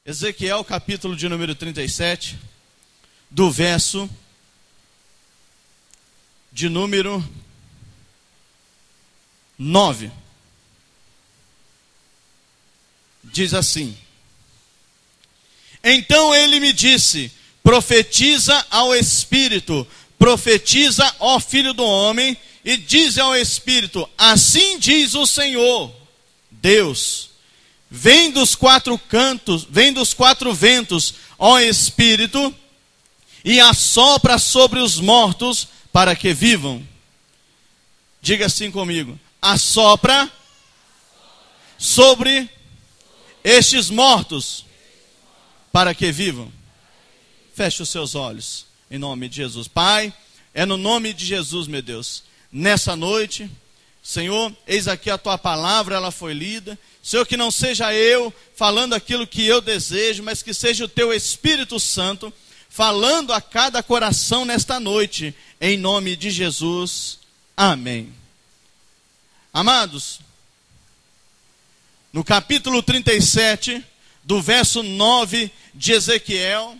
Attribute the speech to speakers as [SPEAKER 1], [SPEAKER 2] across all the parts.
[SPEAKER 1] Ezequiel, capítulo de número 37, do verso de número 9. Diz assim: Então ele me disse: profetiza ao Espírito, profetiza, ó filho do homem, e diz ao Espírito: assim diz o Senhor Deus, vem dos quatro cantos, vem dos quatro ventos, ó Espírito, e assopra sobre os mortos para que vivam. Diga assim comigo: assopra sobre estes mortos para que vivam. Feche os seus olhos em nome de Jesus. Pai, é no nome de Jesus, meu Deus, nessa noite, Senhor, eis aqui a tua palavra, ela foi lida. Senhor, que não seja eu falando aquilo que eu desejo, mas que seja o teu Espírito Santo falando a cada coração nesta noite, em nome de Jesus. Amém. Amados, no capítulo 37, do verso 9 de Ezequiel,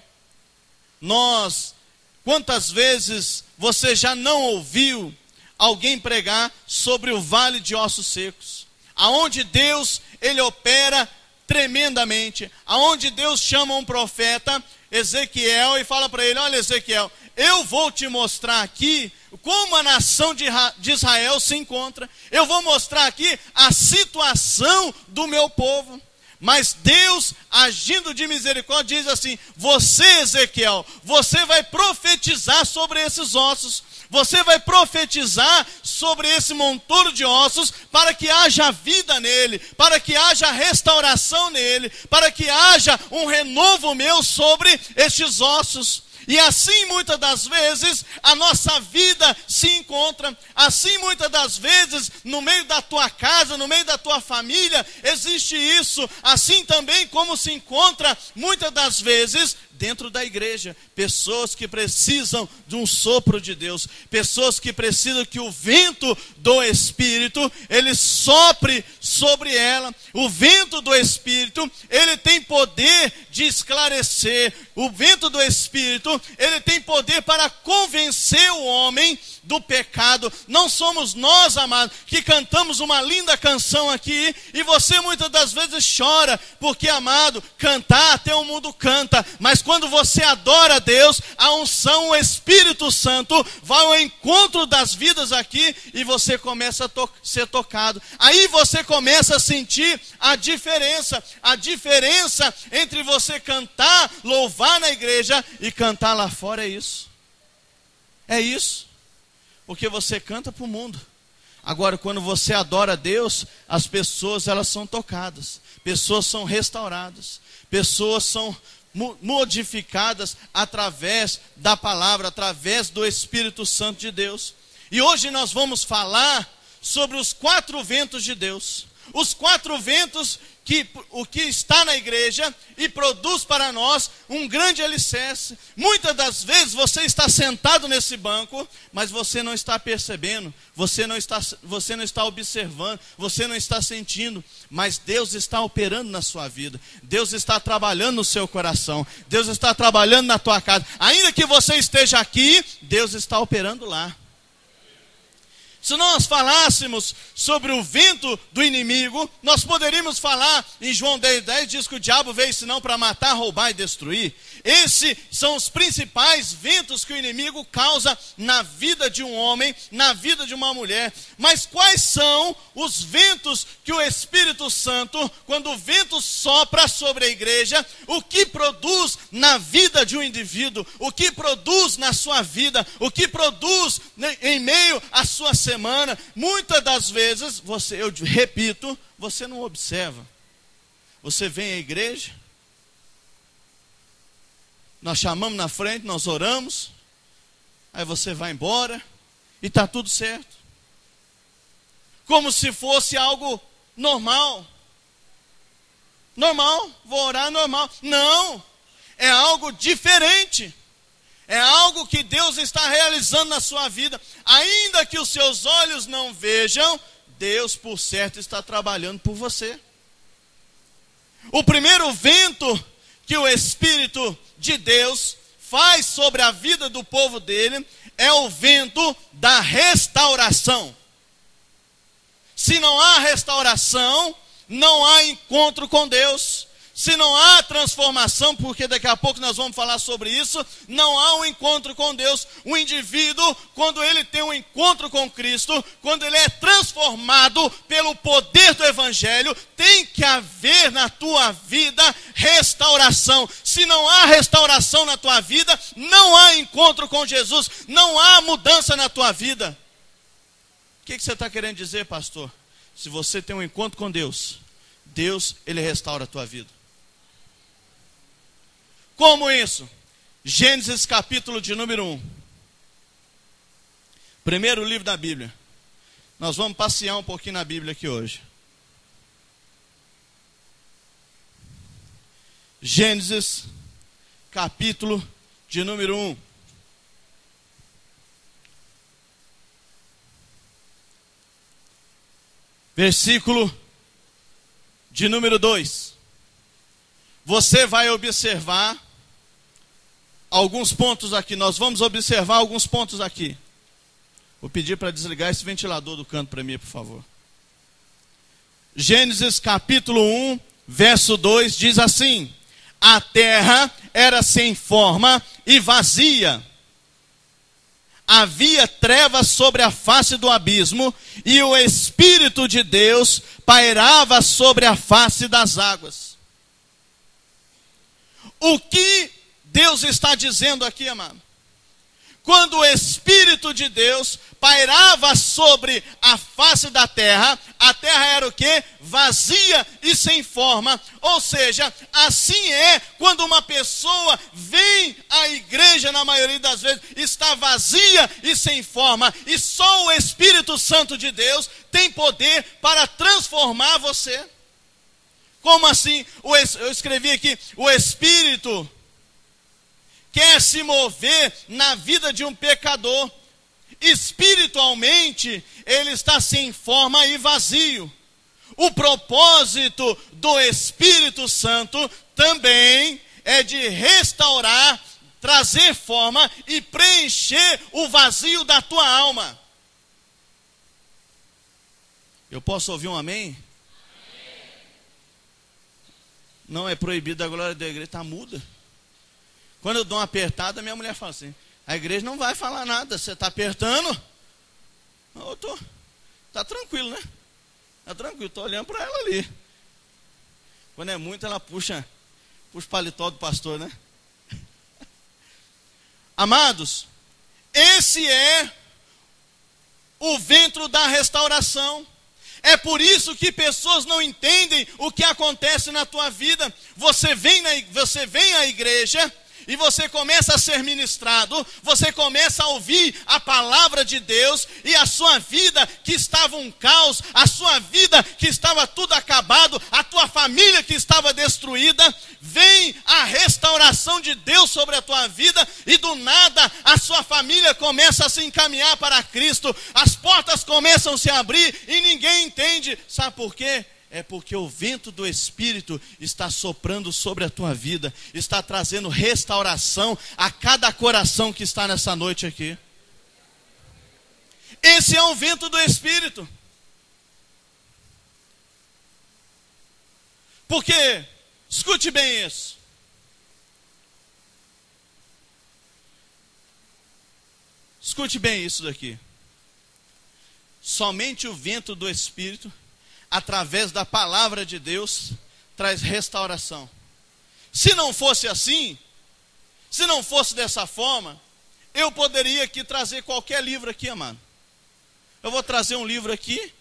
[SPEAKER 1] quantas vezes você já não ouviu alguém pregar sobre o vale de ossos secos? Aonde Deus, ele opera tremendamente, aonde Deus chama um profeta, Ezequiel, e fala para ele: olha, Ezequiel, eu vou te mostrar aqui como a nação de Israel se encontra, eu vou mostrar aqui a situação do meu povo. Mas Deus, agindo de misericórdia, diz assim: você, Ezequiel, você vai profetizar sobre esses ossos, você vai profetizar sobre esse monturo de ossos, para que haja vida nele, para que haja restauração nele, para que haja um renovo meu sobre estes ossos. E assim muitas das vezes a nossa vida se encontra, assim muitas das vezes no meio da tua casa, no meio da tua família, existe isso, assim também como se encontra muitas das vezes dentro da igreja, pessoas que precisam de um sopro de Deus, pessoas que precisam que o vento do Espírito, ele sopre sobre ela. O vento do Espírito, ele tem poder de esclarecer, o vento do Espírito, ele tem poder para convencer o homem do pecado. Não somos nós, amados, que cantamos uma linda canção aqui, e você muitas das vezes chora, porque, amado, cantar até o mundo canta, mas quando você adora a Deus, a unção, o Espírito Santo vai ao encontro das vidas aqui, e você começa a ser tocado. Aí você começa a sentir a diferença entre você cantar, louvar na igreja e cantar lá fora. É isso, porque você canta para o mundo. Agora, quando você adora a Deus, as pessoas, elas são tocadas, pessoas são restauradas, pessoas são modificadas através da palavra, através do Espírito Santo de Deus. E hoje nós vamos falar sobre os quatro ventos de Deus. Os quatro ventos o que está na igreja e produz para nós um grande alicerce. Muitas das vezes você está sentado nesse banco, mas você não está percebendo, você não está observando, você não está sentindo, mas Deus está operando na sua vida, Deus está trabalhando no seu coração, Deus está trabalhando na tua casa. Ainda que você esteja aqui, Deus está operando lá. Se nós falássemos sobre o vento do inimigo, nós poderíamos falar, em João 10:10, diz que o diabo veio senão para matar, roubar e destruir. Esses são os principais ventos que o inimigo causa na vida de um homem, na vida de uma mulher. Mas quais são os ventos que o Espírito Santo, quando o vento sopra sobre a igreja, o que produz na vida de um indivíduo, o que produz na sua vida, o que produz em meio à sua semana? Muitas das vezes, eu repito, você não observa. Você vem à igreja, nós chamamos na frente, nós oramos, Aí você vai embora e está tudo certo. Como se fosse algo normal. Normal, vou orar normal. Não, é algo diferente. É algo que Deus está realizando na sua vida. Ainda que os seus olhos não vejam, Deus, por certo, está trabalhando por você. O primeiro vento que o Espírito de Deus faz sobre a vida do povo dele é o vento da restauração. Se não há restauração, não há encontro com Deus. Se não há transformação, porque daqui a pouco nós vamos falar sobre isso, não há um encontro com Deus. O indivíduo, quando ele tem um encontro com Cristo, quando ele é transformado pelo poder do Evangelho, tem que haver na tua vida restauração. Se não há restauração na tua vida, não há encontro com Jesus, não há mudança na tua vida. O que você está querendo dizer, pastor? Se você tem um encontro com Deus, Deus, Ele restaura a tua vida. Como isso? Gênesis capítulo de número 1. Primeiro livro da Bíblia. Nós vamos passear um pouquinho na Bíblia aqui hoje. Gênesis capítulo de número 1. Versículo de número 2. Você vai observar alguns pontos aqui. Nós vamos observar alguns pontos aqui. Vou pedir para desligar esse ventilador do canto para mim, por favor. Gênesis capítulo 1, verso 2 diz assim: a terra era sem forma e vazia. Havia trevas sobre a face do abismo, e o Espírito de Deus pairava sobre a face das águas. O que Deus está dizendo aqui, amado? Quando o Espírito de Deus pairava sobre a face da terra, a terra era o quê? Vazia e sem forma. Ou seja, assim é quando uma pessoa vem à igreja, na maioria das vezes, está vazia e sem forma. E só o Espírito Santo de Deus tem poder para transformar você. Como assim? Eu escrevi aqui, o Espírito quer se mover na vida de um pecador. Espiritualmente, ele está sem forma e vazio. O propósito do Espírito Santo também é de restaurar, trazer forma e preencher o vazio da tua alma. Eu posso ouvir um amém? Não é proibido a glória da igreja, está muda. Quando eu dou uma apertada, minha mulher fala assim: a igreja não vai falar nada, você está apertando? Eu estou. Está tranquilo, né? Está tranquilo, estou olhando para ela ali. Quando é muito, ela puxa o paletó do pastor, né? Amados, esse é o vento da restauração. É por isso que pessoas não entendem o que acontece na tua vida. Você vem à igreja e você começa a ser ministrado, você começa a ouvir a palavra de Deus, e a sua vida que estava um caos, a sua vida que estava tudo acabado, a tua família que estava destruída, vem a restauração de Deus sobre a tua vida, e do nada a sua família começa a se encaminhar para Cristo, as portas começam a se abrir e ninguém entende. Sabe por quê? É porque o vento do Espírito está soprando sobre a tua vida, está trazendo restauração a cada coração que está nessa noite aqui. Esse é o vento do Espírito. Porque, escute bem isso. Escute bem isso daqui. Somente o vento do Espírito, através da palavra de Deus, traz restauração. Se não fosse assim, se não fosse dessa forma, eu poderia aqui trazer qualquer livro aqui, amado. Eu vou trazer um livro aqui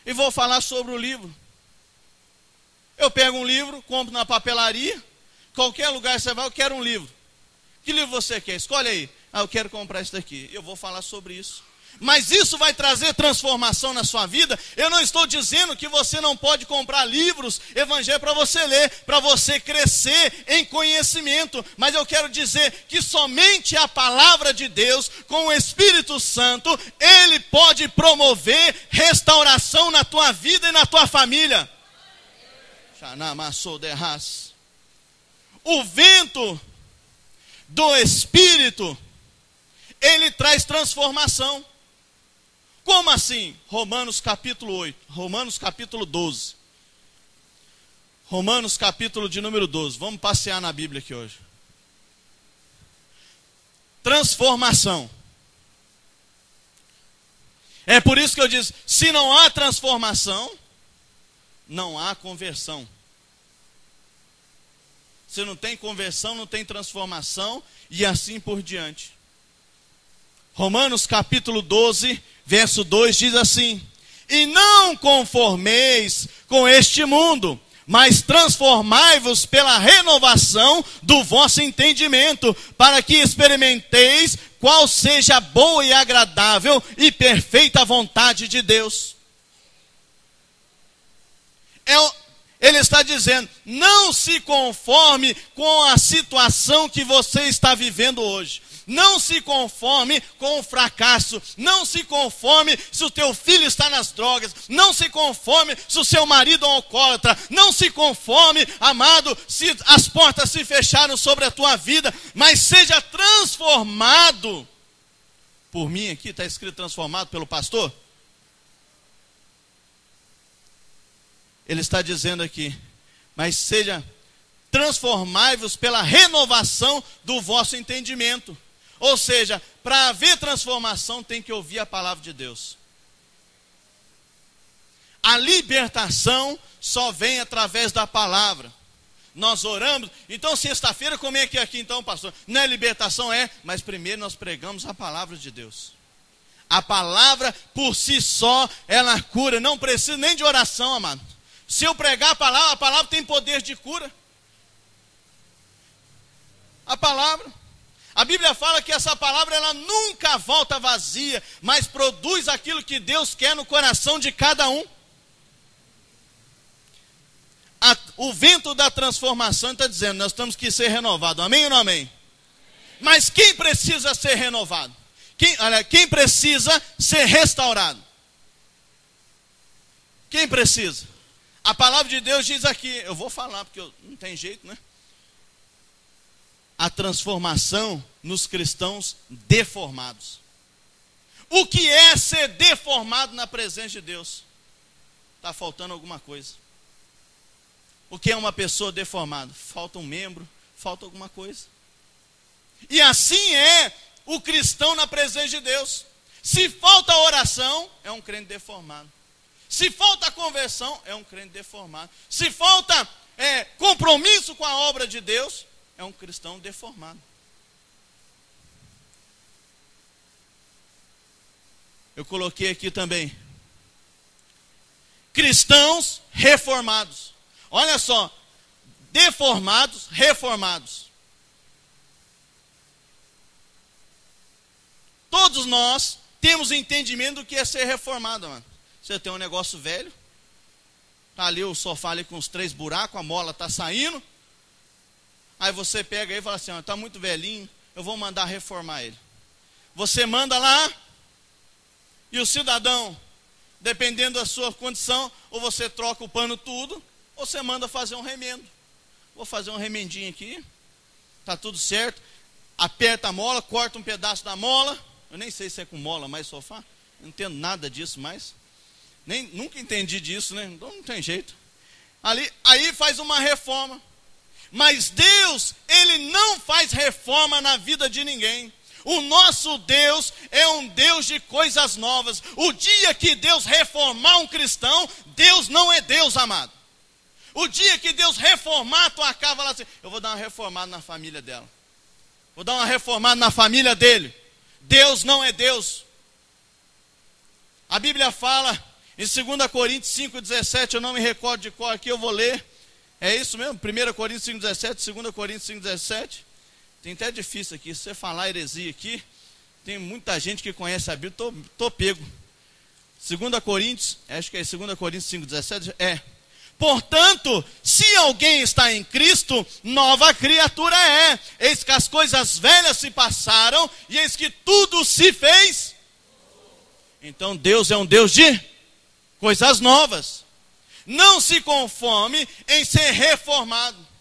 [SPEAKER 1] e vou falar sobre o livro. Eu pego um livro, compro na papelaria, qualquer lugar você vai, eu quero um livro. Que livro você quer? Escolhe aí. Ah, eu quero comprar isso daqui. Eu vou falar sobre isso. Mas isso vai trazer transformação na sua vida? Eu não estou dizendo que você não pode comprar livros, evangelho para você ler, para você crescer em conhecimento. Mas eu quero dizer que somente a palavra de Deus, com o Espírito Santo, ele pode promover restauração na tua vida e na tua família. O vento do Espírito, ele traz transformação. Como assim? Romanos capítulo 8, Romanos capítulo 12. Romanos capítulo de número 12. Vamos passear na Bíblia aqui hoje. Transformação. É por isso que eu disse, se não há transformação, não há conversão. Se não tem conversão, não tem transformação, e assim por diante. Romanos capítulo 12, verso 2 diz assim: e não conformeis com este mundo, mas transformai-vos pela renovação do vosso entendimento, para que experimenteis qual seja a boa e agradável e perfeita vontade de Deus. Ele está dizendo, não se conforme com a situação que você está vivendo hoje. Não se conforme com o fracasso. Não se conforme se o teu filho está nas drogas. Não se conforme se o seu marido é um alcoólatra. Não se conforme, amado, se as portas se fecharam sobre a tua vida. Mas seja transformado. Por mim aqui está escrito transformado pelo pastor. Ele está dizendo aqui, mas seja transformai-vos pela renovação do vosso entendimento. Ou seja, para haver transformação tem que ouvir a palavra de Deus. A libertação só vem através da palavra. Nós oramos, então sexta-feira como é que é aqui então, pastor? Não é libertação, é, mas primeiro nós pregamos a palavra de Deus. A palavra por si só, ela cura, não precisa nem de oração, amado. Se eu pregar a palavra tem poder de cura. A palavra. A Bíblia fala que essa palavra ela nunca volta vazia, mas produz aquilo que Deus quer no coração de cada um. O vento da transformação está dizendo, nós temos que ser renovados. Amém ou não amém? Mas quem precisa ser renovado? Quem precisa ser restaurado? Quem precisa? A palavra de Deus diz aqui, eu vou falar porque não tem jeito, né? A transformação nos cristãos deformados. O que é ser deformado na presença de Deus? Está faltando alguma coisa. O que é uma pessoa deformada? Falta um membro, falta alguma coisa. E assim é o cristão na presença de Deus. Se falta oração, é um crente deformado. Se falta conversão, é um crente deformado. Se falta compromisso com a obra de Deus, é um cristão deformado. Eu coloquei aqui também. Cristãos reformados. Olha só. Deformados, reformados. Todos nós temos entendimento do que é ser reformado, mano. Você tem um negócio velho, tá ali o sofá ali com os 3 buracos, a mola tá saindo. Aí você pega aí e fala assim, ó, tá muito velhinho, eu vou mandar reformar ele. Você manda lá, e o cidadão, dependendo da sua condição, ou você troca o pano tudo, ou você manda fazer um remendo. Vou fazer um remendinho aqui, tá tudo certo. Aperta a mola, corta um pedaço da mola. Eu nem sei se é com mola mais sofá, não entendo nada disso mais. Nunca entendi disso, né? Então não tem jeito. Aí faz uma reforma. Mas Deus, Ele não faz reforma na vida de ninguém. O nosso Deus é um Deus de coisas novas. O dia que Deus reformar um cristão, Deus não é Deus, amado. O dia que Deus reformar a tua casa, fala assim, eu vou dar uma reformada na família dela. Vou dar uma reformada na família dele. Deus não é Deus. A Bíblia fala em 2 Coríntios 5,17, eu não me recordo de qual aqui, eu vou ler. É isso mesmo? 1 Coríntios 5,17, 2 Coríntios 5,17. Tem até difícil aqui, se você falar heresia aqui, tem muita gente que conhece a Bíblia, tô pego. 2 Coríntios, acho que é 2 Coríntios 5,17, portanto, se alguém está em Cristo, nova criatura é. Eis que as coisas velhas se passaram, e eis que tudo se fez. Então Deus é um Deus de coisas novas. Não se conforme em ser reformado.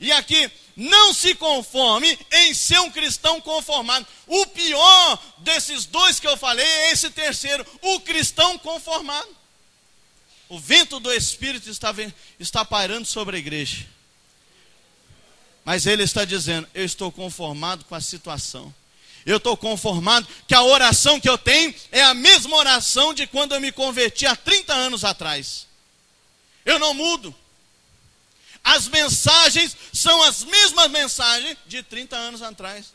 [SPEAKER 1] E aqui, não se conforme em ser um cristão conformado. O pior desses dois que eu falei é esse terceiro, o cristão conformado. O vento do Espírito está pairando sobre a igreja. Mas ele está dizendo, eu estou conformado com a situação. Eu estou conformado que a oração que eu tenho é a mesma oração de quando eu me converti há 30 anos atrás. Eu não mudo. As mensagens são as mesmas mensagens de 30 anos atrás.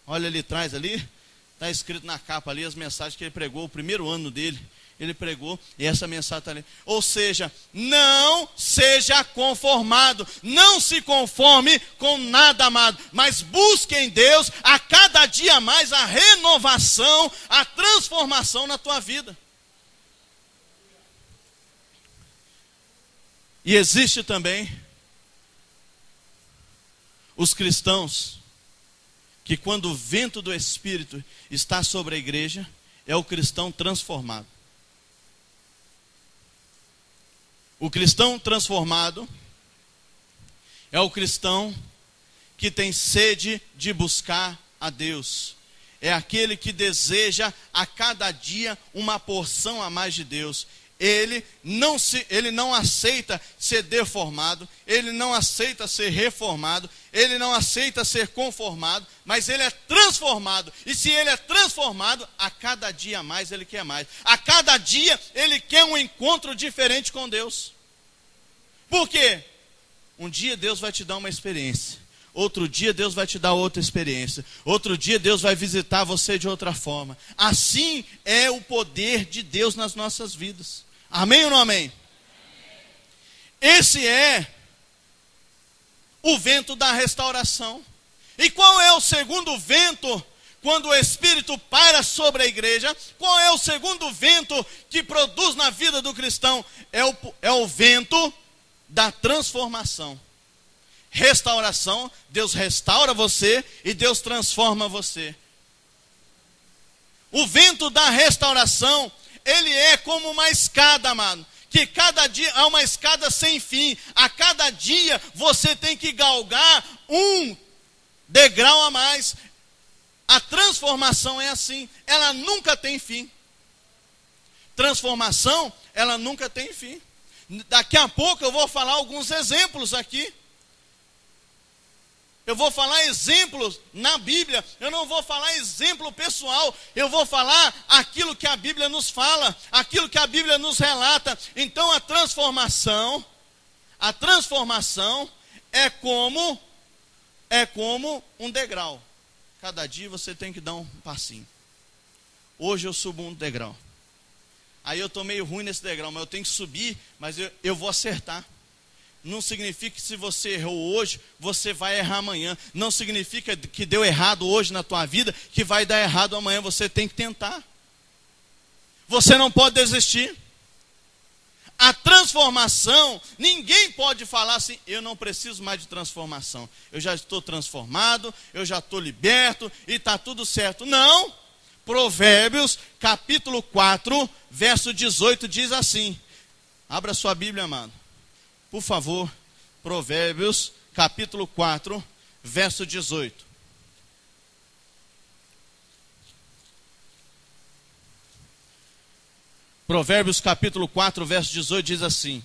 [SPEAKER 1] Olha ali atrás, ali, está escrito na capa ali as mensagens que ele pregou, o primeiro ano dele. Ele pregou e essa mensagem está ali. Ou seja, não seja conformado, não se conforme com nada, amado, mas busque em Deus a cada dia mais a renovação, a transformação na tua vida. E existe também os cristãos que quando o vento do Espírito está sobre a igreja, é o cristão transformado. O cristão transformado é o cristão que tem sede de buscar a Deus. É aquele que deseja a cada dia uma porção a mais de Deus. Ele não aceita ser deformado, ele não aceita ser reformado, ele não aceita ser conformado, mas ele é transformado. E se ele é transformado, a cada dia mais ele quer mais. A cada dia ele quer um encontro diferente com Deus. Por quê? Um dia Deus vai te dar uma experiência. Outro dia Deus vai te dar outra experiência. Outro dia Deus vai visitar você de outra forma. Assim é o poder de Deus nas nossas vidas. Amém ou não amém? Esse é o vento da restauração. E qual é o segundo vento quando o Espírito paira sobre a igreja? Qual é o segundo vento que produz na vida do cristão? É o vento da transformação. Restauração, Deus restaura você e Deus transforma você. O vento da restauração, ele é como uma escada, amado, que cada dia há uma escada sem fim. A cada dia você tem que galgar um degrau a mais. A transformação é assim, ela nunca tem fim. Transformação, ela nunca tem fim. Daqui a pouco eu vou falar alguns exemplos aqui. Eu vou falar exemplos na Bíblia, eu não vou falar exemplo pessoal, eu vou falar aquilo que a Bíblia nos fala, aquilo que a Bíblia nos relata. Então a transformação é como um degrau. Cada dia você tem que dar um passinho. Hoje eu subo um degrau. Aí eu estou meio ruim nesse degrau, mas eu tenho que subir, mas eu vou acertar. Não significa que se você errou hoje, você vai errar amanhã. Não significa que deu errado hoje na tua vida, que vai dar errado amanhã. Você tem que tentar. Você não pode desistir. A transformação, ninguém pode falar assim, eu não preciso mais de transformação. Eu já estou transformado, eu já estou liberto e está tudo certo. Não. Provérbios, capítulo 4, verso 18, diz assim. Abra sua Bíblia, amado. Por favor, Provérbios, capítulo 4, verso 18. Provérbios, capítulo 4, verso 18, diz assim.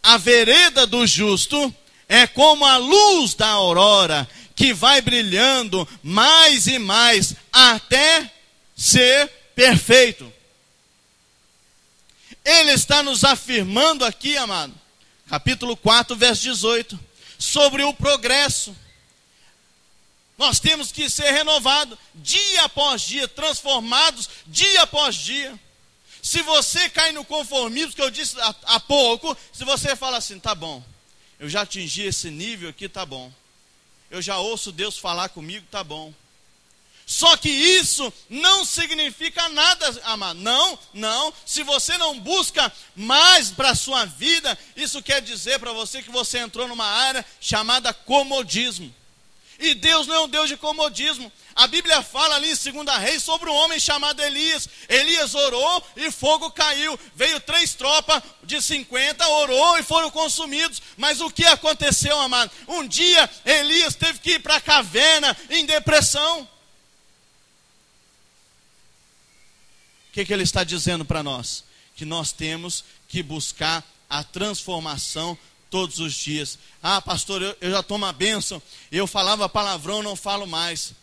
[SPEAKER 1] A vereda do justo é como a luz da aurora, que vai brilhando mais e mais, até ser perfeito. Ele está nos afirmando aqui, amado, capítulo 4, verso 18, sobre o progresso. Nós temos que ser renovados, dia após dia, transformados, dia após dia. Se você cai no conformismo, que eu disse há pouco, se você fala assim, tá bom, eu já atingi esse nível aqui, tá bom. Eu já ouço Deus falar comigo, tá bom. Só que isso não significa nada, amado. Não. Se você não busca mais para a sua vida, isso quer dizer para você que você entrou numa área chamada comodismo. E Deus não é um Deus de comodismo. A Bíblia fala ali em 2 Reis sobre um homem chamado Elias. Elias orou e fogo caiu. Veio 3 tropas de 50, orou e foram consumidos. Mas o que aconteceu, amado? Um dia Elias teve que ir para a caverna em depressão. O que ele está dizendo para nós? Que nós temos que buscar a transformação todos os dias. Ah, pastor, eu já tomo a bênção. Eu falava palavrão, não falo mais.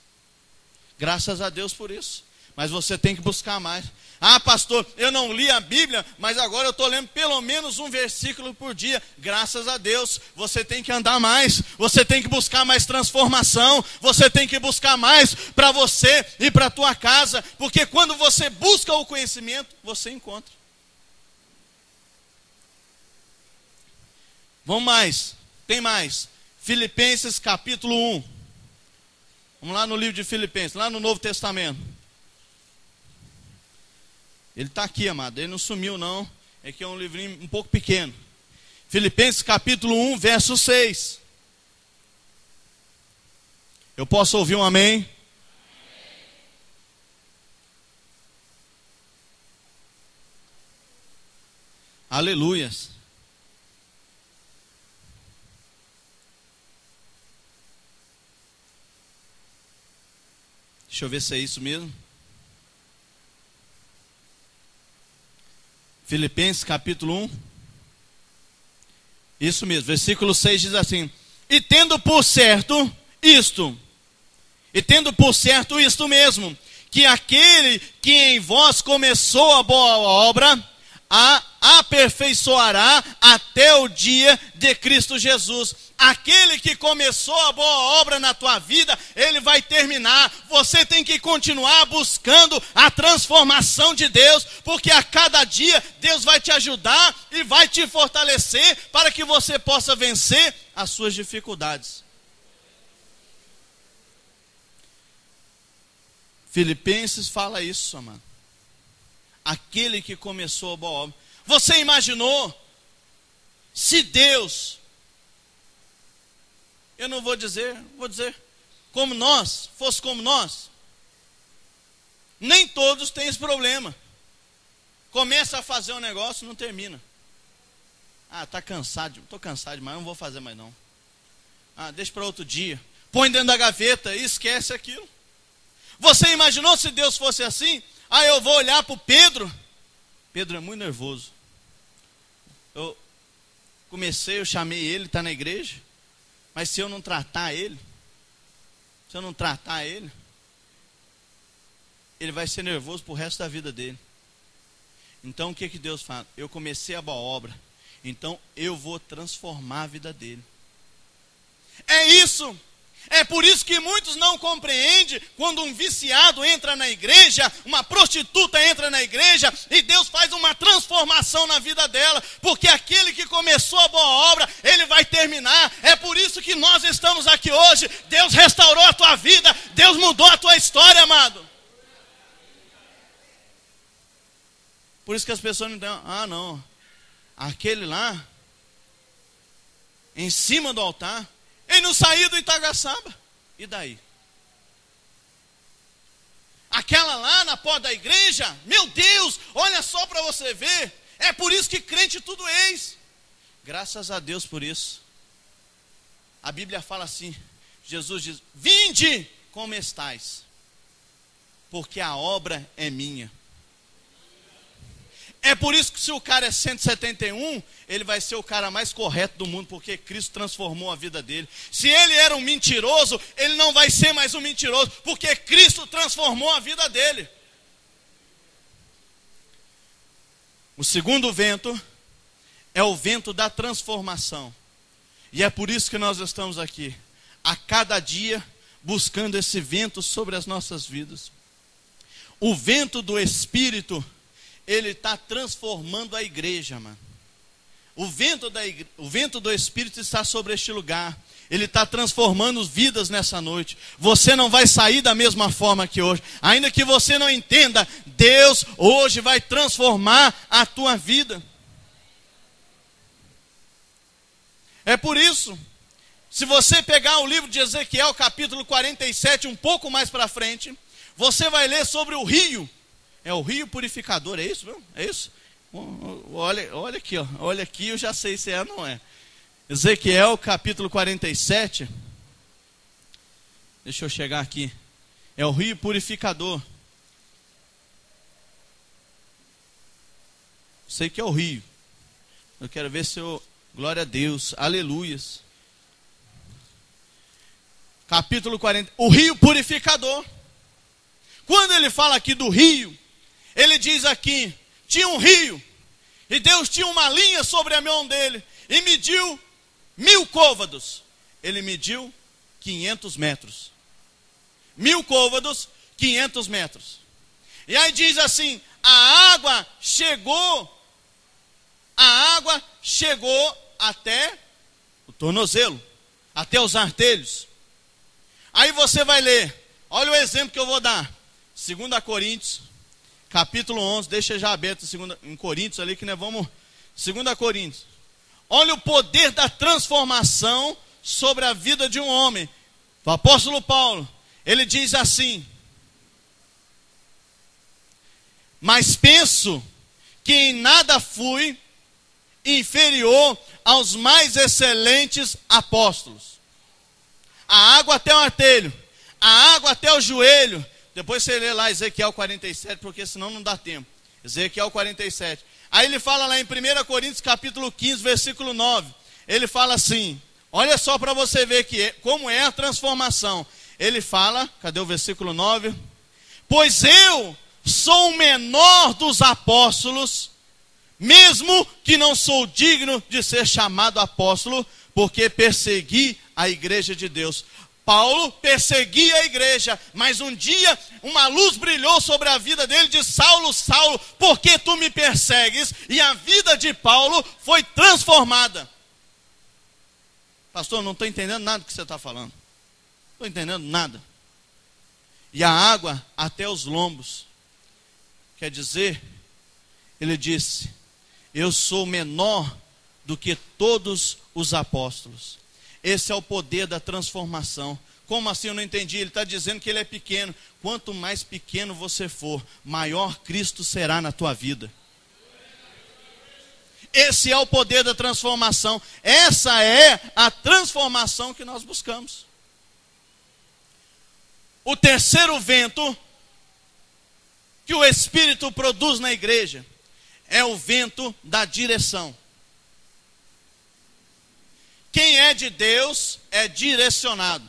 [SPEAKER 1] Graças a Deus por isso. Mas você tem que buscar mais. Ah, pastor, eu não li a Bíblia, mas agora eu estou lendo pelo menos um versículo por dia. Graças a Deus. Você tem que andar mais. Você tem que buscar mais transformação. Você tem que buscar mais para você e para a tua casa. Porque quando você busca o conhecimento, você encontra. Vamos mais. Tem mais. Filipenses capítulo 1. Vamos lá no livro de Filipenses, lá no Novo Testamento. Ele está aqui, amado. Ele não sumiu, não. É que é um livrinho um pouco pequeno. Filipenses capítulo 1, verso 6. Eu posso ouvir um amém? Aleluias. Deixa eu ver se é isso mesmo. Filipenses capítulo 1. Isso mesmo, versículo 6 diz assim: E tendo por certo isto mesmo, que aquele que em vós começou a boa obra, a aperfeiçoará até o dia de Cristo Jesus. Aquele que começou a boa obra na tua vida, ele vai terminar. Você tem que continuar buscando a transformação de Deus, porque a cada dia Deus vai te ajudar e vai te fortalecer para que você possa vencer as suas dificuldades. Filipenses fala isso, amado. Aquele que começou a boa obra. Você imaginou se Deus, eu não vou dizer, como nós, fosse como nós? Nem todos têm esse problema. Começa a fazer um negócio, não termina. Ah, está cansado, estou cansado demais, não vou fazer mais não. Ah, deixa para outro dia. Põe dentro da gaveta e esquece aquilo. Você imaginou se Deus fosse assim? Ah, eu vou olhar para o Pedro. Pedro é muito nervoso. Eu chamei ele, está na igreja. Mas se eu não tratar ele, ele vai ser nervoso para o resto da vida dele. Então o que Deus fala? Eu comecei a boa obra, então eu vou transformar a vida dele. É isso. É por isso que muitos não compreendem quando um viciado entra na igreja, uma prostituta entra na igreja e Deus faz uma transformação na vida dela, porque aquele que começou a boa obra, ele vai terminar. É por isso que nós estamos aqui hoje. Deus restaurou a tua vida, Deus mudou a tua história, amado. Por isso que as pessoas não entendem. Ah, não, aquele lá em cima do altar, ele não saiu do Itagaçaba. E daí? Aquela lá na porta da igreja, meu Deus, olha só para você ver. É por isso que crente tudo eis. Graças a Deus por isso. A Bíblia fala assim, Jesus diz: vinde como estais, porque a obra é minha. É por isso que se o cara é 171, ele vai ser o cara mais correto do mundo, porque Cristo transformou a vida dele. Se ele era um mentiroso, ele não vai ser mais um mentiroso, porque Cristo transformou a vida dele. O segundo vento é o vento da transformação. E é por isso que nós estamos aqui, a cada dia, buscando esse vento sobre as nossas vidas. O vento do Espírito, ele está transformando a igreja, mano. o vento do Espírito está sobre este lugar. Ele está transformando vidas nessa noite. Você não vai sair da mesma forma que hoje. Ainda que você não entenda, Deus hoje vai transformar a tua vida. É por isso, se você pegar o livro de Ezequiel, capítulo 47, um pouco mais para frente, você vai ler sobre o rio. É o rio purificador, é isso, viu? É isso? Olha aqui, ó. Olha aqui, eu já sei se é ou não é. Ezequiel, capítulo 47. Deixa eu chegar aqui. É o rio purificador. Sei que é o rio. Eu quero ver se eu... Glória a Deus, aleluias. Capítulo 40, o rio purificador. Quando ele fala aqui do rio, ele diz aqui, tinha um rio, e Deus tinha uma linha sobre a mão dele, e mediu 1000 côvados. Ele mediu 500 metros. 1000 côvados, 500 metros. E aí diz assim, a água chegou até o tornozelo, até os artelhos. Aí você vai ler, olha o exemplo que eu vou dar. 2 Coríntios, capítulo 11, deixa já aberto em Coríntios ali, que nós vamos... 2 Coríntios. Olha o poder da transformação sobre a vida de um homem. O apóstolo Paulo, ele diz assim: mas penso que em nada fui inferior aos mais excelentes apóstolos. A água até o artelho, a água até o joelho. Depois você lê lá Ezequiel 47, porque senão não dá tempo. Ezequiel 47. Aí ele fala lá em 1 Coríntios capítulo 15, versículo 9. Ele fala assim, olha só para você ver como é a transformação. Ele fala, cadê o versículo 9? Pois eu sou o menor dos apóstolos, mesmo que não sou digno de ser chamado apóstolo, porque persegui a igreja de Deus. Paulo perseguia a igreja, mas um dia uma luz brilhou sobre a vida dele, de Saulo, Saulo, por que tu me persegues? E a vida de Paulo foi transformada. Pastor, não estou entendendo nada do que você está falando. Não estou entendendo nada. E a água até os lombos. Quer dizer, ele disse, eu sou menor do que todos os apóstolos. Esse é o poder da transformação. Como assim? Eu não entendi. Ele está dizendo que ele é pequeno. Quanto mais pequeno você for, maior Cristo será na tua vida. Esse é o poder da transformação. Essa é a transformação que nós buscamos. O terceiro vento que o Espírito produz na igreja é o vento da direção. Quem é de Deus é direcionado.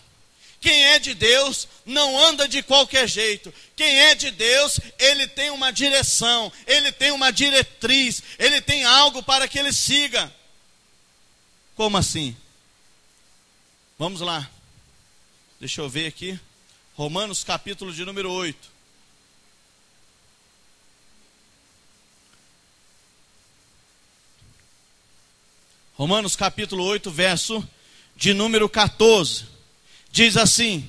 [SPEAKER 1] Quem é de Deus não anda de qualquer jeito. Quem é de Deus, ele tem uma direção, ele tem uma diretriz, ele tem algo para que ele siga. Como assim? Vamos lá. Deixa eu ver aqui. Romanos capítulo de número 8. Romanos capítulo 8, verso de número 14, diz assim,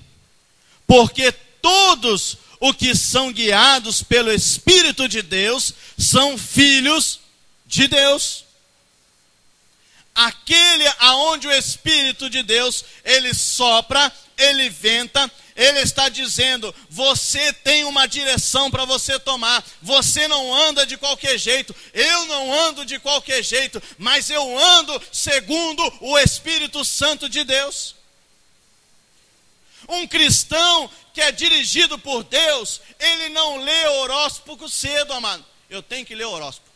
[SPEAKER 1] porque todos os que são guiados pelo Espírito de Deus são filhos de Deus. Aquele aonde o Espírito de Deus, ele sopra, ele venta, ele está dizendo, você tem uma direção para você tomar, você não anda de qualquer jeito, eu não ando de qualquer jeito, mas eu ando segundo o Espírito Santo de Deus. Um cristão que é dirigido por Deus, ele não lê horóscopo cedo, amado. Eu tenho que ler horóscopo.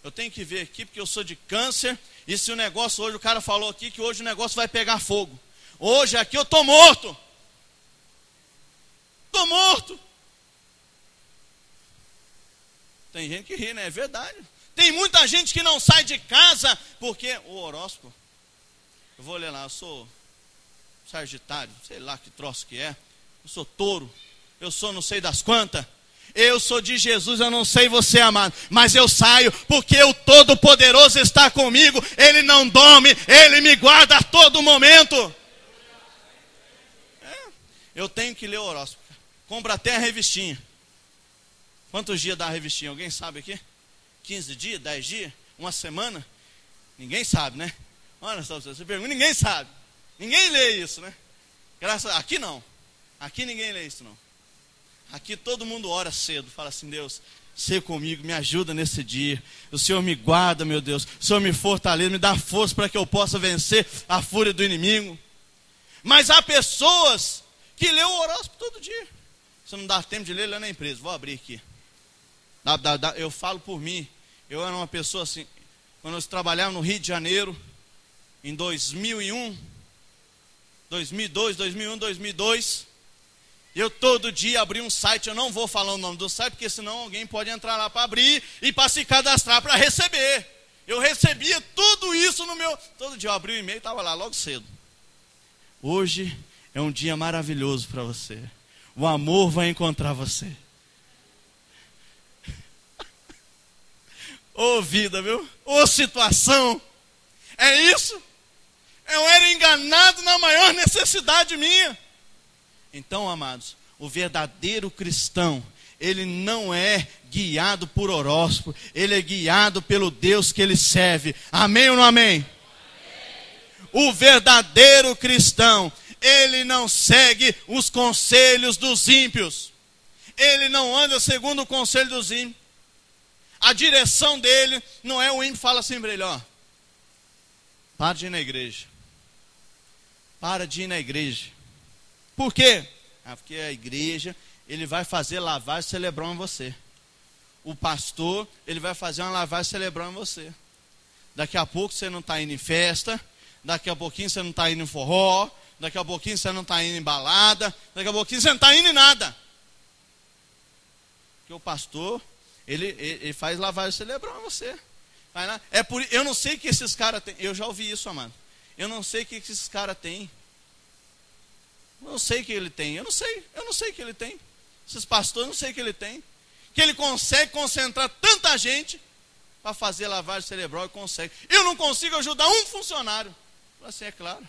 [SPEAKER 1] Eu tenho que ver aqui, porque eu sou de câncer, e se o negócio hoje, o cara falou aqui que hoje o negócio vai pegar fogo. Hoje aqui eu estou morto. Estou morto. Tem gente que ri, né? É verdade. Tem muita gente que não sai de casa porque o horóscopo. Eu vou ler lá, eu sou Sagitário, sei lá que troço que é. Eu sou Touro, eu sou não sei das quantas. Eu sou de Jesus, eu não sei você, amado, mas eu saio porque o Todo-Poderoso está comigo. Ele não dorme, Ele me guarda a todo momento. Eu tenho que ler o horóscopo. Compra até a revistinha. Quantos dias dá a revistinha? Alguém sabe aqui? 15 dias, 10 dias, uma semana? Ninguém sabe, né? Olha só, você pergunta, ninguém sabe. Ninguém lê isso, né? Aqui não. Aqui ninguém lê isso, não. Aqui todo mundo ora cedo, fala assim: Deus, seja comigo, me ajuda nesse dia. O Senhor me guarda, meu Deus. O Senhor me fortalece, me dá força para que eu possa vencer a fúria do inimigo. Mas há pessoas que lê o horóscopo todo dia. Se não dá tempo de ler, lê na empresa. Vou abrir aqui. Eu falo por mim. Eu era uma pessoa assim, quando eu trabalhava no Rio de Janeiro, em 2001, 2002, eu todo dia abri um site. Eu não vou falar o nome do site, porque senão alguém pode entrar lá para abrir e para se cadastrar para receber. Eu recebia tudo isso no meu... Todo dia eu abri o e-mail e estava lá logo cedo. Hoje é um dia maravilhoso para você. O amor vai encontrar você. Ô vida, viu? Ô situação. É isso? Eu era enganado na maior necessidade minha. Então, amados, o verdadeiro cristão, ele não é guiado por horóscopo, ele é guiado pelo Deus que ele serve. Amém ou não amém? O verdadeiro cristão, ele não segue os conselhos dos ímpios. Ele não anda segundo o conselho dos ímpios. A direção dele não é o ímpio, fala assim para ele, ó: para de ir na igreja. Para de ir na igreja. Por quê? Porque a igreja, ele vai fazer lavagem cerebral em você. O pastor, ele vai fazer uma lavagem cerebral em você. Daqui a pouco você não está indo em festa. Daqui a pouquinho você não está indo em forró. Daqui a pouquinho você não está indo em balada. Daqui a pouquinho você não está indo em nada. Porque o pastor, ele faz lavagem cerebral em você. Eu não sei o que esses caras têm. Eu já ouvi isso, amado. Eu não sei o que esses caras têm. Eu não sei o que ele tem. Eu não sei o que ele tem. Esses pastores, eu não sei o que ele tem. Que ele consegue concentrar tanta gente para fazer lavagem cerebral e consegue. Eu não consigo ajudar um funcionário. Assim, é claro.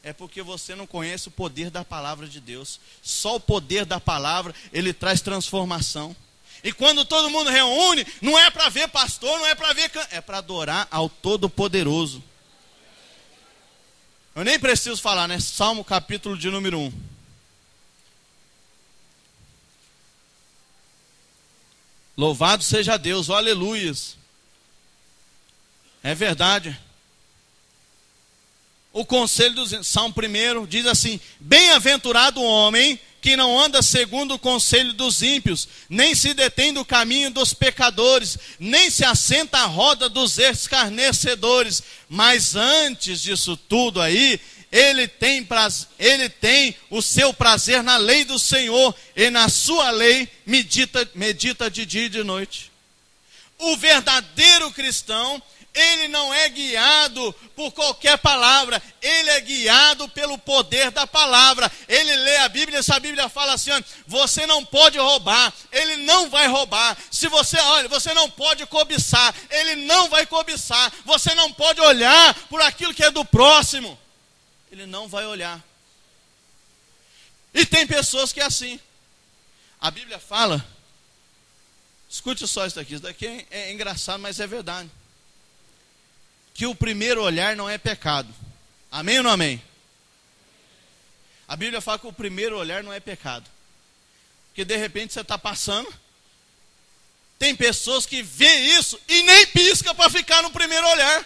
[SPEAKER 1] É porque você não conhece o poder da palavra de Deus. Só o poder da palavra, ele traz transformação. E quando todo mundo reúne, não é para ver pastor, não é para ver... É para adorar ao Todo-Poderoso. Eu nem preciso falar, né? Salmo capítulo de número 1. Louvado seja Deus, oh, aleluias. É verdade. O conselho dos... Salmo 1 diz assim: bem-aventurado o homem que não anda segundo o conselho dos ímpios, nem se detém do caminho dos pecadores, nem se assenta à roda dos escarnecedores, mas antes disso tudo aí, ele tem o seu prazer na lei do Senhor, e na sua lei medita de dia e de noite. O verdadeiro cristão, ele não é guiado por qualquer palavra, ele é guiado pelo poder da palavra. Ele lê a Bíblia, essa Bíblia fala assim: ó, você não pode roubar, ele não vai roubar. Se você, olha, você não pode cobiçar, ele não vai cobiçar. Você não pode olhar por aquilo que é do próximo, ele não vai olhar. E tem pessoas que é assim. A Bíblia fala, escute só isso daqui é engraçado, mas é verdade, que o primeiro olhar não é pecado. Amém ou não amém? A Bíblia fala que o primeiro olhar não é pecado. Porque de repente você está passando, tem pessoas que vê isso e nem pisca para ficar no primeiro olhar.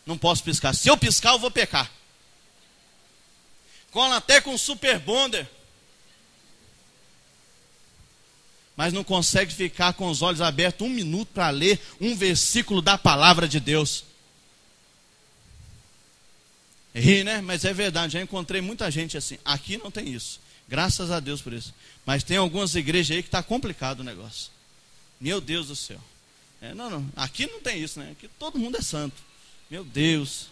[SPEAKER 1] Não posso piscar. Se eu piscar, eu vou pecar. Cola até com super bonder, mas não consegue ficar com os olhos abertos 1 minuto para ler um versículo da palavra de Deus. Ri, né? Mas é verdade, já encontrei muita gente assim. Aqui não tem isso, graças a Deus por isso. Mas tem algumas igrejas aí que está complicado o negócio. Meu Deus do céu. Não, aqui não tem isso, né? Aqui todo mundo é santo. Meu Deus.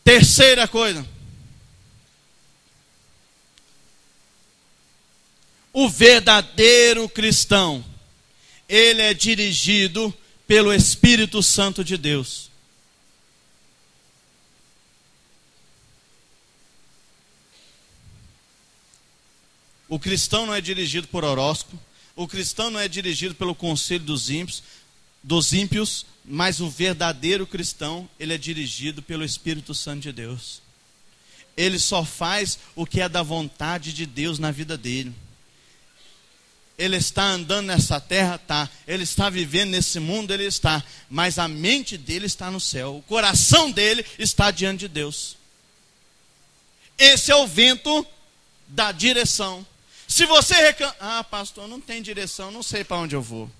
[SPEAKER 1] Terceira coisa. O verdadeiro cristão, ele é dirigido pelo Espírito Santo de Deus. O cristão não é dirigido por horóscopo, o cristão não é dirigido pelo conselho dos ímpios, mas o verdadeiro cristão, ele é dirigido pelo Espírito Santo de Deus. Ele só faz o que é da vontade de Deus na vida dele. Ele está andando nessa terra, tá. Ele está vivendo nesse mundo, ele está. Mas a mente dele está no céu. O coração dele está diante de Deus. Esse é o vento da direção. Se você reclama, pastor, não tem direção, não sei para onde eu vou.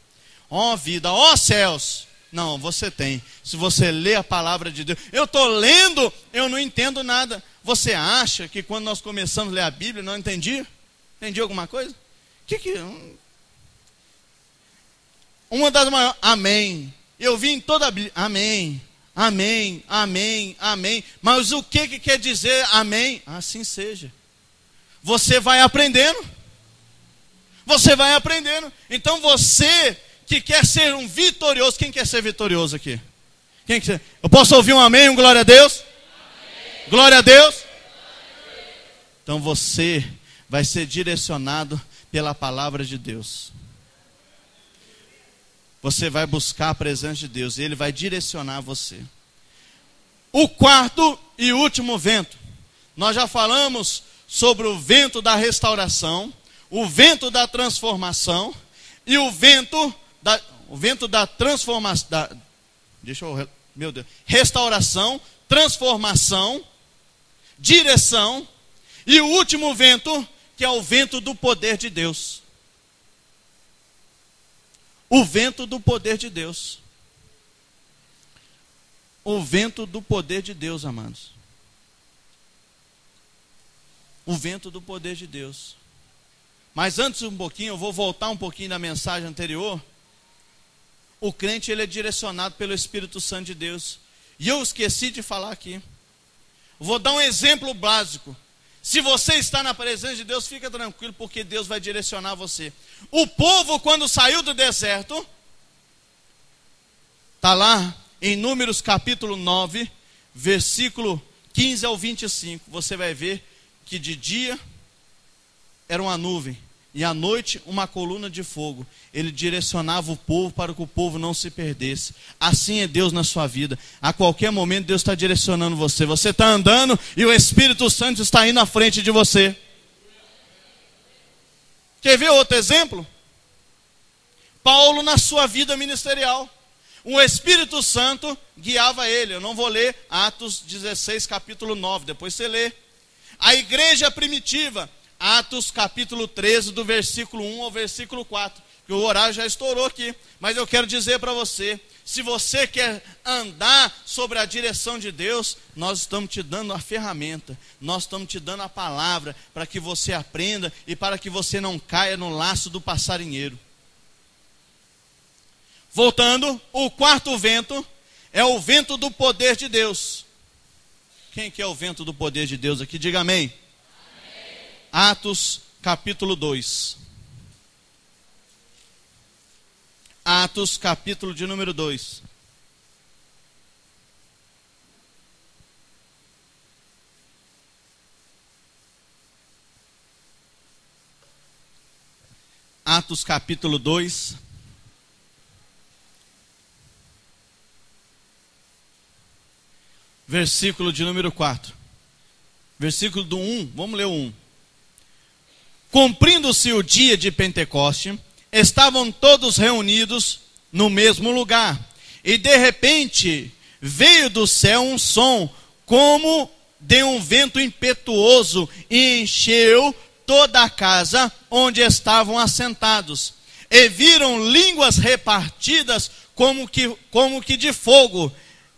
[SPEAKER 1] Ó vida, ó céus. Não, você tem. Se você lê a palavra de Deus. Eu estou lendo, eu não entendo nada. Você acha que quando nós começamos a ler a Bíblia, não entendi? Entendi alguma coisa? Uma das maiores, amém. Eu vi em toda a Bíblia, amém, amém, amém, amém. Mas o que quer dizer amém? Assim seja. Você vai aprendendo. Você vai aprendendo. Então você que quer ser um vitorioso, quem quer ser vitorioso aqui? Quem quer? Eu posso ouvir um amém, um glória a Deus? Amém. Glória a Deus. Então você vai ser direcionado pela palavra de Deus. Você vai buscar a presença de Deus e Ele vai direcionar você. O quarto e último vento. Nós já falamos sobre o vento da restauração, o vento da transformação e o vento da transformação. Restauração, transformação, direção e o último vento, que é o vento do poder de Deus. O vento do poder de Deus. O vento do poder de Deus, amados. O vento do poder de Deus. Mas antes um pouquinho, eu vou voltar um pouquinho da mensagem anterior. O crente, ele é direcionado pelo Espírito Santo de Deus. E eu esqueci de falar aqui. Vou dar um exemplo básico. Se você está na presença de Deus, fica tranquilo, porque Deus vai direcionar você. O povo, quando saiu do deserto, está lá em Números capítulo 9, versículo 15 ao 25. Você vai ver que de dia era uma nuvem, e à noite uma coluna de fogo. Ele direcionava o povo para que o povo não se perdesse. Assim é Deus na sua vida. A qualquer momento Deus está direcionando você. Você está andando e o Espírito Santo está indo à frente de você. Quer ver outro exemplo? Paulo na sua vida ministerial. O Espírito Santo guiava ele. Eu não vou ler Atos 16, capítulo 9. Depois você lê. A igreja primitiva. Atos capítulo 13, do versículo 1 ao versículo 4. Que o horário já estourou aqui. Mas eu quero dizer para você, se você quer andar sobre a direção de Deus, nós estamos te dando a ferramenta. Nós estamos te dando a palavra para que você aprenda e para que você não caia no laço do passarinheiro. Voltando, o quarto vento é o vento do poder de Deus. Quem que é o vento do poder de Deus aqui? Diga amém. Atos capítulo 2. Atos capítulo de número 2. Atos capítulo 2. Versículo de número 4. Versículo do 1, vamos ler o 1. Cumprindo-se o dia de Pentecoste, estavam todos reunidos no mesmo lugar. E de repente veio do céu um som, como de um vento impetuoso, e encheu toda a casa onde estavam assentados. E viram línguas repartidas como que de fogo,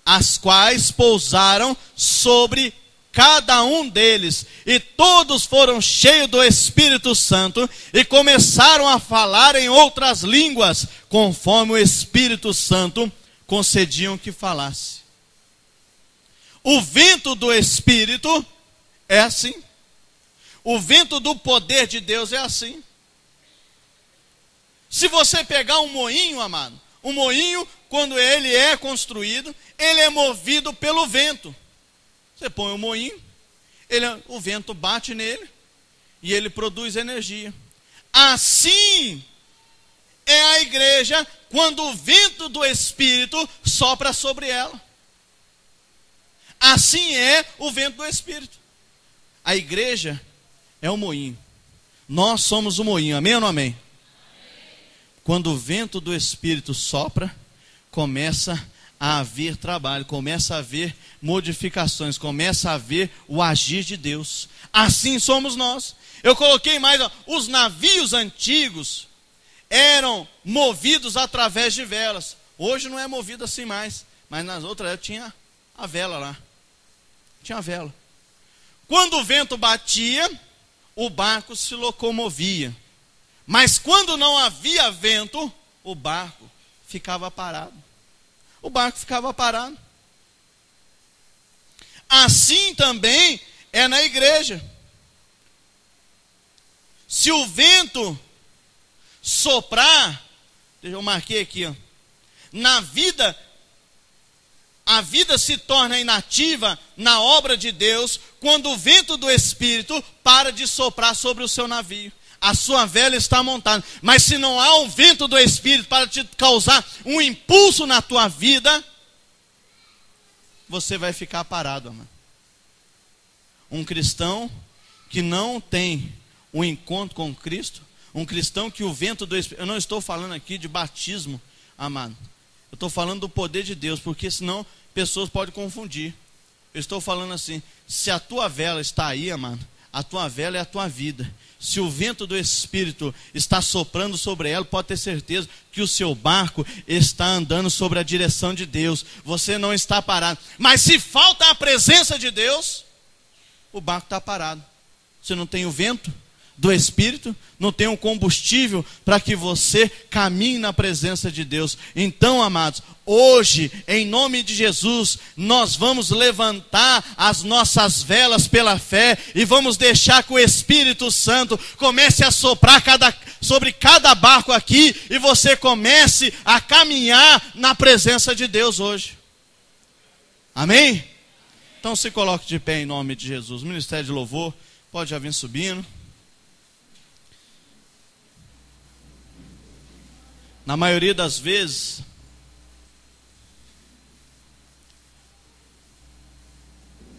[SPEAKER 1] as quais pousaram sobre cada um deles, e todos foram cheios do Espírito Santo, e começaram a falar em outras línguas, conforme o Espírito Santo concediam que falasse. O vento do Espírito é assim. O vento do poder de Deus é assim. Se você pegar um moinho, amado, um moinho, quando ele é construído, ele é movido pelo vento. Você põe um moinho, o vento bate nele e ele produz energia. Assim é a igreja quando o vento do Espírito sopra sobre ela. Assim é o vento do Espírito. A igreja é o moinho. Nós somos o moinho, amém ou não amém? Quando o vento do Espírito sopra, começa a haver trabalho, começa a haver modificações, começa a haver o agir de Deus. Assim somos nós. Eu coloquei mais, os navios antigos eram movidos através de velas. Hoje não é movido assim mais, mas nas outras tinha a vela lá. Tinha a vela. Quando o vento batia, o barco se locomovia. Mas quando não havia vento, o barco ficava parado. O barco ficava parado. Assim também é na igreja. Se o vento soprar, eu marquei aqui, na vida, a vida se torna inativa na obra de Deus quando o vento do Espírito para de soprar sobre o seu navio. A sua vela está montada, mas se não há o vento do Espírito para te causar um impulso na tua vida, você vai ficar parado, amado. Um cristão que não tem um encontro com Cristo, um cristão que o vento do Espírito, eu não estou falando aqui de batismo, amado, eu estou falando do poder de Deus, porque senão pessoas podem confundir. Eu estou falando assim, se a tua vela está aí, amado, a tua vela é a tua vida. Se o vento do Espírito está soprando sobre ela, pode ter certeza que o seu barco está andando sobre a direção de Deus. Você não está parado. Mas se falta a presença de Deus, o barco está parado. Você não tem o vento do Espírito, não tem um combustível para que você caminhe na presença de Deus. Então, amados, hoje, em nome de Jesus, nós vamos levantar as nossas velas pela fé e vamos deixar que o Espírito Santo comece a soprar sobre cada barco aqui e você comece a caminhar na presença de Deus hoje. Amém? Então se coloque de pé em nome de Jesus. O Ministério de Louvor pode já vir subindo. Na maioria das vezes,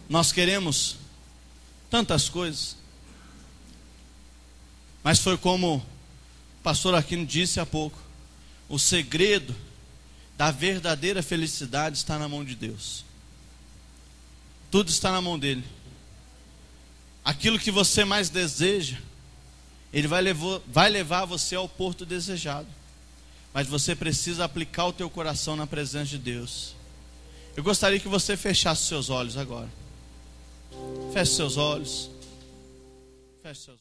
[SPEAKER 1] nós queremos tantas coisas, mas foi como o pastor Aquino disse há pouco, o segredo da verdadeira felicidade está na mão de Deus. Tudo está na mão dele. Aquilo que você mais deseja, ele vai levar você ao porto desejado. Mas você precisa aplicar o teu coração na presença de Deus. Eu gostaria que você fechasse seus olhos agora. Feche seus olhos. Feche seus olhos.